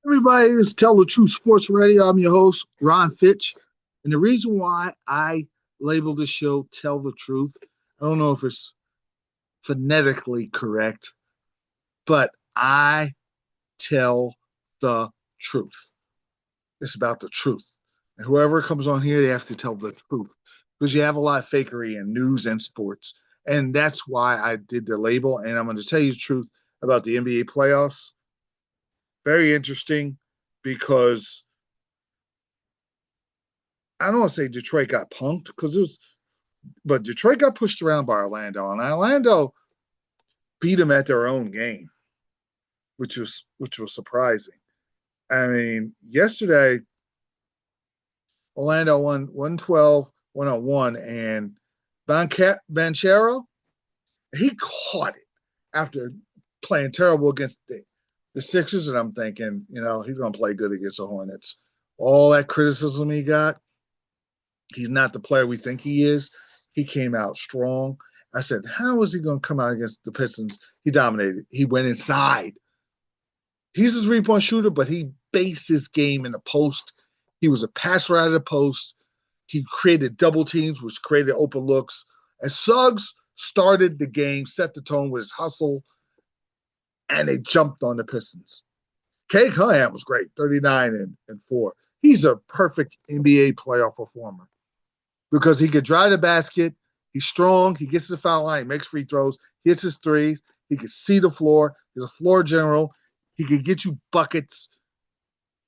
Everybody, this is Tell the Truth Sports Radio. I'm your host, Ron Fitch. And the reason why I labeled the show Tell the Truth, I don't know if it's phonetically correct, but I tell the truth. It's about the truth. And whoever comes on here, they have to tell the truth because you have a lot of fakery in news and sports. And that's why I did the label. And I'm going to tell you the truth about the NBA playoffs. Very interesting because I don't want to say Detroit got punked because but Detroit got pushed around by Orlando, and Orlando beat them at their own game, which was surprising. I mean, yesterday Orlando won 112, 101, and Banchero, he caught it after playing terrible against the Sixers, and I'm thinking, he's going to play good against the Hornets. All that criticism he got, he's not the player we think he is. He came out strong. I said, how is he going to come out against the Pistons? He dominated. He went inside. He's a three-point shooter, but he based his game in the post. He was a passer out of the post. He created double teams, which created open looks. And Suggs started the game, set the tone with his hustle, and they jumped on the Pistons. Cade Cunningham was great, 39 and 4. He's a perfect NBA playoff performer because he could drive the basket. He's strong. He gets to the foul line. He makes free throws. Hits his threes. He can see the floor. He's a floor general. He can get you buckets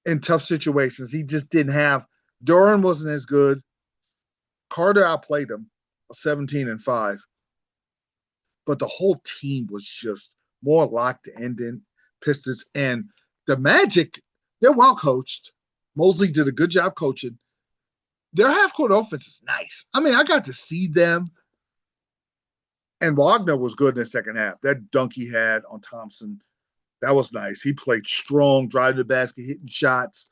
in tough situations. He just didn't have – Duran wasn't as good. Carter outplayed him, 17 and 5. But the whole team was just more locked in Pistons. And the Magic, they're well coached. Mosley did a good job coaching. Their half-court offense is nice. I mean, I got to see them. And Wagner was good in the second half. That dunk he had on Thompson, that was nice. He played strong, driving the basket, hitting shots.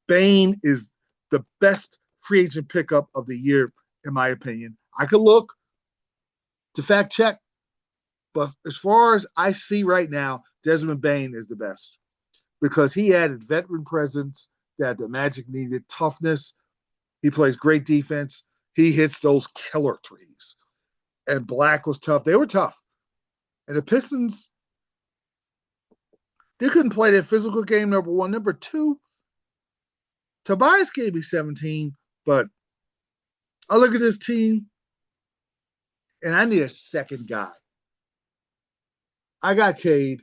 Bane is the best free agent pickup of the year, in my opinion. I could look to fact check, but as far as I see right now, Desmond Bane is the best because he added veteran presence that the Magic needed, toughness. He plays great defense. He hits those killer threes. And Black was tough. They were tough. And the Pistons, they couldn't play their physical game, number one. Number two, Tobias gave me 17, but I look at this team, and I need a second guy. I got Cade.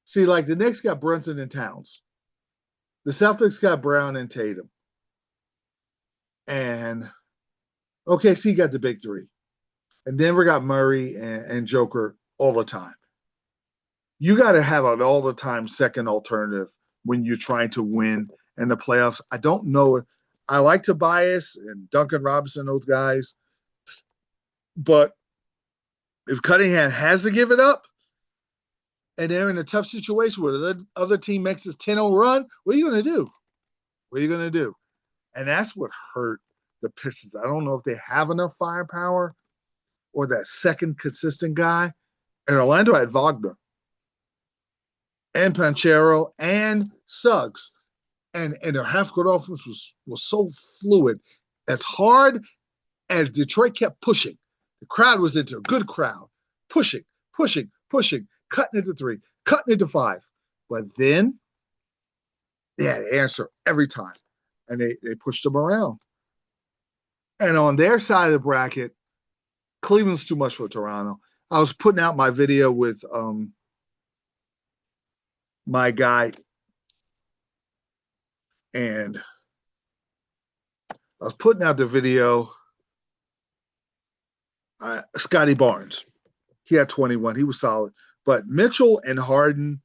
See, like the Knicks got Brunson and Towns. The Celtics got Brown and Tatum. And OKC got the big three. And Denver got Murray and Joker all the time. You got to have an all-the-time second alternative when you're trying to win in the playoffs. I don't know. I like Tobias and Duncan Robinson, those guys. But if Cunningham has to give it up, and they're in a tough situation where the other team makes this 10-0 run, what are you going to do? What are you going to do? And that's what hurt the Pistons. I don't know if they have enough firepower or that second consistent guy. And Orlando had Wagner and Banchero and Suggs. And their half-court offense was so fluid. As hard as Detroit kept pushing, the crowd was into a good crowd, pushing, cutting into three, cutting into five. But then they had an answer every time, and they pushed them around. And on their side of the bracket, Cleveland's too much for Toronto. I was putting out my video with my guy, and I was putting out the video. Scotty Barnes, he had 21. He was solid. But Mitchell and Harden,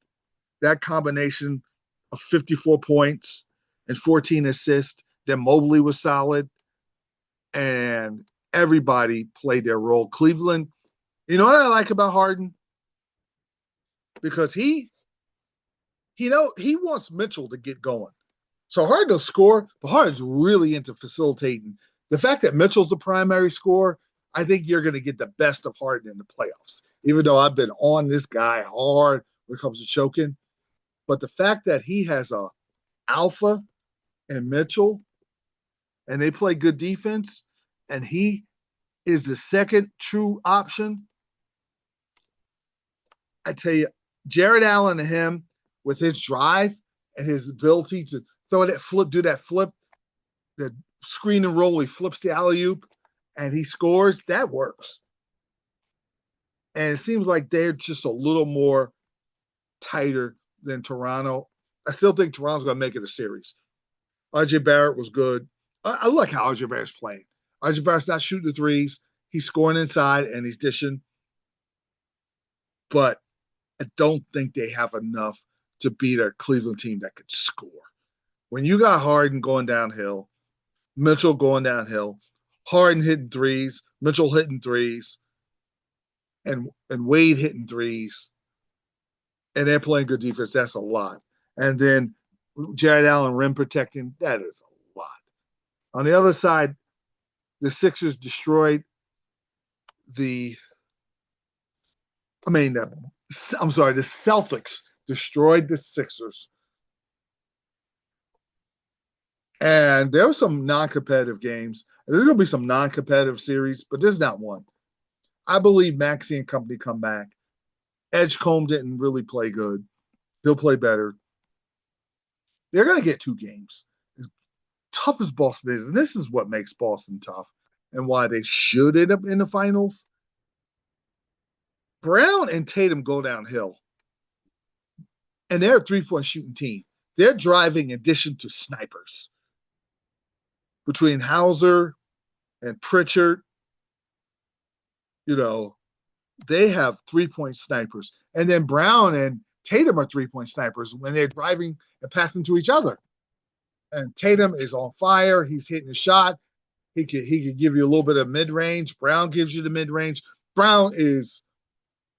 that combination of 54 points and 14 assists, then Mobley was solid. And everybody played their role. Cleveland, you know what I like about Harden? Because he wants Mitchell to get going. So Harden will score, but Harden's really into facilitating. The fact that Mitchell's the primary scorer, I think you're going to get the best of Harden in the playoffs, even though I've been on this guy hard when it comes to choking. But the fact that he has a alpha and Mitchell, and they play good defense, and he is the second true option. I tell you, Jared Allen and him with his drive and his ability to throw that flip, do that flip, the screen and roll, he flips the alley oop and he scores. That works. And it seems like they're just a little more tighter than Toronto. I still think Toronto's going to make it a series. RJ Barrett was good. I like how RJ Barrett's playing. RJ Barrett's not shooting the threes. He's scoring inside and he's dishing. But I don't think they have enough to beat a Cleveland team that could score. When you got Harden going downhill, Mitchell going downhill, Harden hitting threes, Mitchell hitting threes, and Wade hitting threes, and they're playing good defense, that's a lot. And then Jared Allen rim protecting, that is a lot. On the other side, the Sixers destroyed the Celtics destroyed the Sixers. And there were some non-competitive games. There's going to be some non-competitive series, but this is not one. I believe Maxey and company come back. Edgecombe didn't really play good. He'll play better. They're going to get 2 games. As tough as Boston is, and this is what makes Boston tough and why they should end up in the finals. Brown and Tatum go downhill, and they're a 3-point shooting team. They're driving in addition to snipers. Between Hauser and Pritchard, they have 3-point snipers. And then Brown and Tatum are 3-point snipers when they're driving and passing to each other. And Tatum is on fire. He's hitting a shot. He could give you a little bit of mid-range. Brown gives you the mid-range. Brown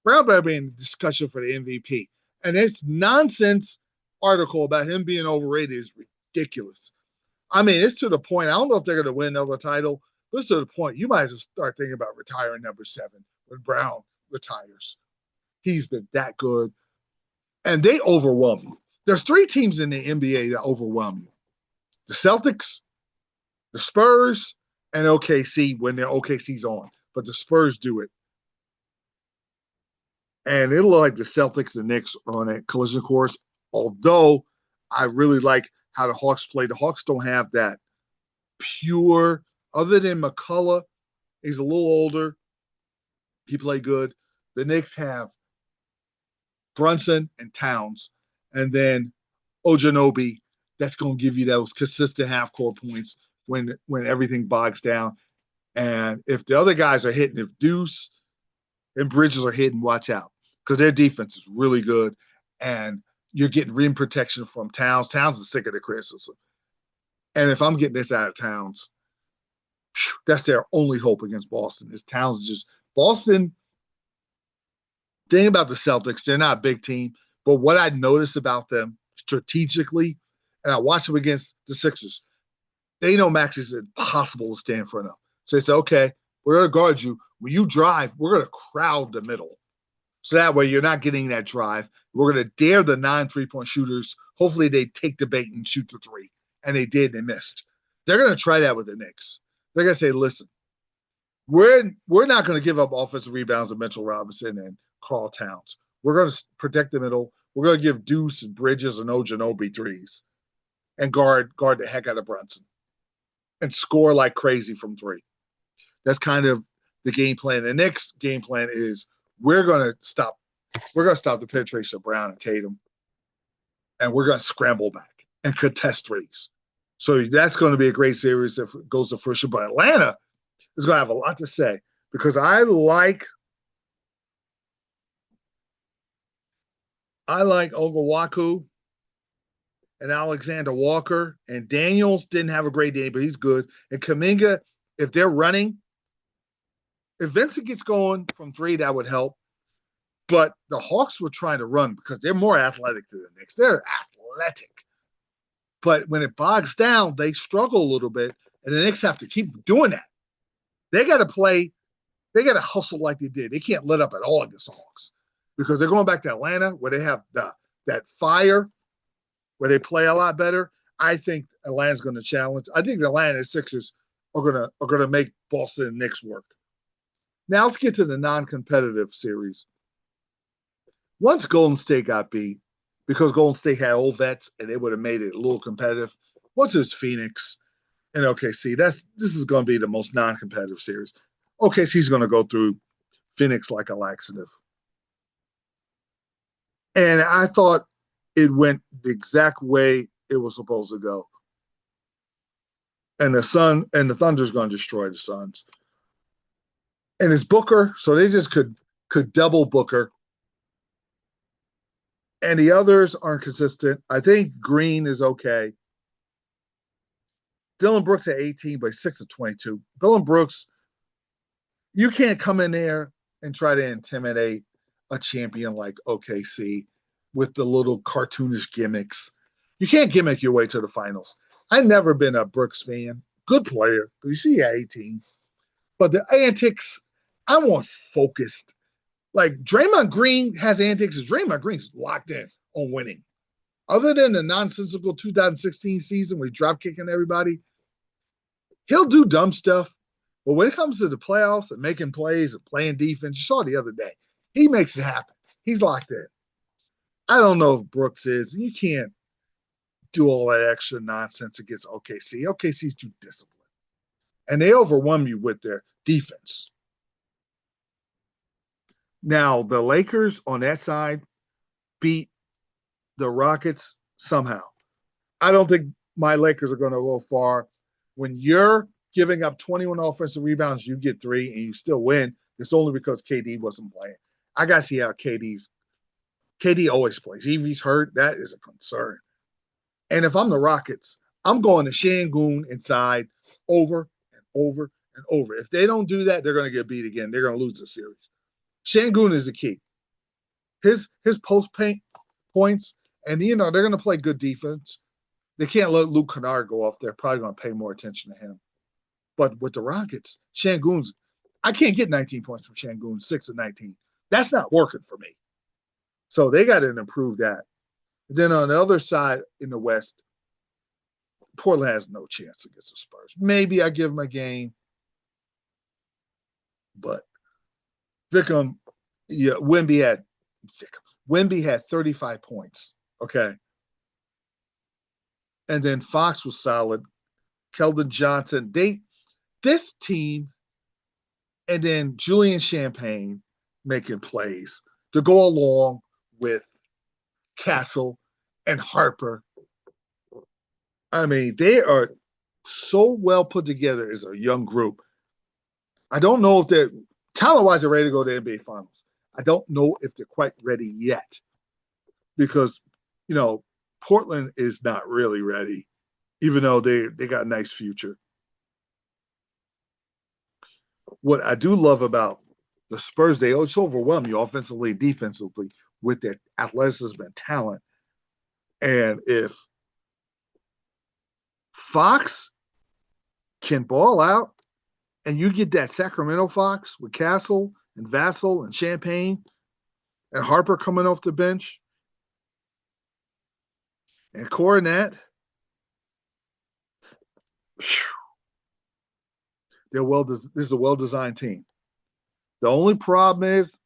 better be in discussion for the MVP. And this nonsense article about him being overrated is ridiculous. I mean, it's to the point, I don't know if they're going to win another title, but it's to the point you might as well start thinking about retiring number 7 when Brown retires. He's been that good. And they overwhelm you. There's 3 teams in the NBA that overwhelm you. The Celtics, the Spurs, and OKC when their OKC's on. But the Spurs do it. And it'll look like the Celtics and Knicks are on a collision course. Although I really like how the Hawks play. The Hawks don't have that pure, other than McCullough, he's a little older. He played good. The Knicks have Brunson and Towns. And then Ojanobi, that's going to give you those consistent half-court points when everything bogs down. And if the other guys are hitting, if Deuce and Bridges are hitting, watch out. Because their defense is really good. And you're getting rim protection from Towns. Towns is sick of the criticism. And if I'm getting this out of Towns, that's their only hope against Boston. Is Towns just Boston. Thing about the Celtics, they're not a big team. But what I noticed about them strategically, and I watched them against the Sixers, they know Max is impossible to stay in front of. So they say, okay, we're going to guard you. When you drive, we're going to crowd the middle. So that way you're not getting that drive. We're going to dare the 9 3-point shooters. Hopefully they take the bait and shoot the 3. And they did, and they missed. They're going to try that with the Knicks. They're going to say, listen, we're not going to give up offensive rebounds to Mitchell Robinson and Karl Towns. We're going to protect the middle. We're going to give Deuce and Bridges and Ojanobi threes and guard the heck out of Brunson and score like crazy from 3. That's kind of the game plan. The next game plan is we're going to stop the penetration of Brown and Tatum, and we're going to scramble back and contest threes. So that's going to be a great series if it goes to fruition. But Atlanta is going to have a lot to say because I like Ogawaku and Alexander Walker, and Daniels didn't have a great day, but he's good. And Kuminga, if they're running, if Vincent gets going from 3, that would help. But the Hawks were trying to run because they're more athletic than the Knicks. They're athletic. But when it bogs down, they struggle a little bit, and the Knicks have to keep doing that. They got to play. They got to hustle like they did. They can't let up at all against the Hawks because they're going back to Atlanta where they have that fire where they play a lot better, I think Atlanta's going to challenge. I think the Atlanta Sixers are gonna make Boston and Knicks work. Now let's get to the non-competitive series. Once Golden State got beat, because Golden State had old vets and they would have made it a little competitive. Once it was Phoenix and OKC, this is going to be the most non-competitive series. OKC's going to go through Phoenix like a laxative. And I thought it went the exact way it was supposed to go. And the Thunder's going to destroy the Suns. And it's Booker, so they just could double Booker. And the others aren't consistent. I think Green is okay. Dylan Brooks at 18, but 6 of 22. Dylan Brooks, you can't come in there and try to intimidate a champion like OKC with the little cartoonish gimmicks. You can't gimmick your way to the finals. I've never been a Brooks fan. Good player. You see at 18. But the antics, I want focused. Like Draymond Green has antics. Draymond Green's locked in on winning. Other than the nonsensical 2016 season where he's drop kicking everybody, he'll do dumb stuff. But when it comes to the playoffs and making plays and playing defense, you saw the other day, he makes it happen. He's locked in. I don't know if Brooks is. You can't do all that extra nonsense against OKC. OKC's too disciplined. And they overwhelm you with their defense. Now, the Lakers on that side beat the Rockets somehow. I don't think my Lakers are going to go far. When you're giving up 21 offensive rebounds, you get 3 and you still win. It's only because KD wasn't playing. I got to see how KD always plays. Even if he's hurt, that is a concern. And if I'm the Rockets, I'm going to Şengün inside over and over and over. If they don't do that, they're going to get beat again. They're going to lose the series. Şengün is the key. His post paint points, and they're going to play good defense. They can't let Luke Kennard go off. They're probably going to pay more attention to him. But with the Rockets, Şengün's, I can't get 19 points from Şengün, 6 of 19. That's not working for me. So they got to improve that. And then on the other side in the West, Portland has no chance against the Spurs. Maybe I give them a game, but Wemby had 35 points. Okay. And then Fox was solid. Keldon Johnson. This team, and then Julian Champagne making plays to go along with Castle and Harper. I mean, they are so well put together as a young group. I don't know if they're talent-wise, they're ready to go to the NBA Finals. I don't know if they're quite ready yet because, Portland is not really ready, even though they got a nice future. What I do love about the Spurs, they always overwhelm you offensively, defensively with their athleticism and talent. And if Fox can ball out and you get that Sacramento Fox with Castle and Vassell and Champagne and Harper coming off the bench and Coronet, this is a well-designed team. The only problem is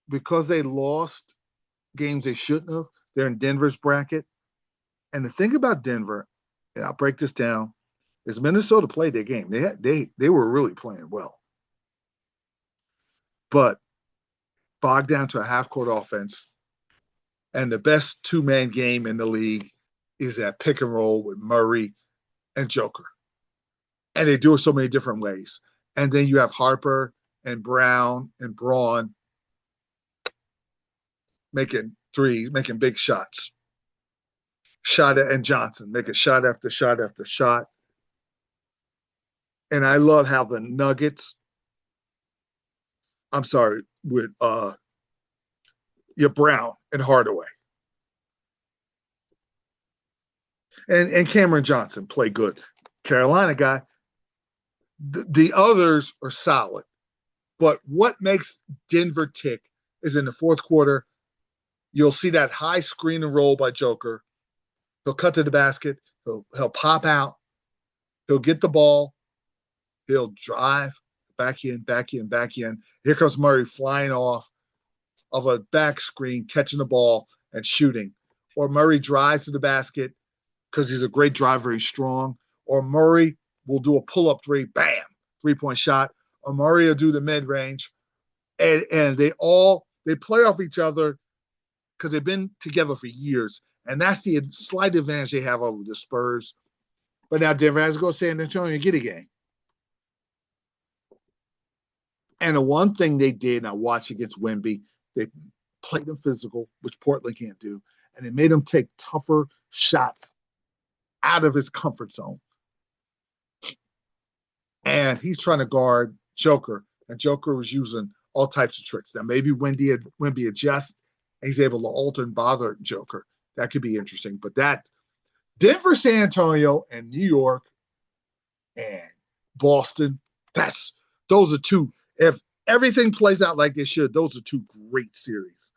because they lost games they shouldn't have, they're in Denver's bracket. And the thing about Denver, and I'll break this down, is Minnesota played their game. They were really playing well. But bogged down to a half-court offense, and the best two-man game in the league is that pick and roll with Murray and Joker. And they do it so many different ways. And then you have Harper and Brown and Braun making threes, making big shots. And Johnson making shot after shot after shot. And I love how the Nuggets, with Brown and Hardaway. And Cameron Johnson play good. Carolina guy. The others are solid. But what makes Denver tick is in the fourth quarter, you'll see that high screen and roll by Joker. He'll cut to the basket. He'll pop out. He'll get the ball. He'll drive back in, back in, back in. Here comes Murray flying off of a back screen, catching the ball and shooting. Or Murray drives to the basket because he's a great driver. He's strong. Or Murray will do a pull-up three, bam, three-point shot. Or Murray will do the mid-range. And they play off each other because they've been together for years. And that's the slight advantage they have over the Spurs. But now Denver has to go to San Antonio and get a game. And the one thing they did, and I watched against Wemby, they played him physical, which Portland can't do. And it made him take tougher shots out of his comfort zone. And he's trying to guard Joker. And Joker was using all types of tricks. Now, maybe Wemby adjusts, and he's able to alter and bother Joker. That could be interesting. But that Denver, San Antonio, and New York, and Boston, those are two. If everything plays out like it should, those are two great series.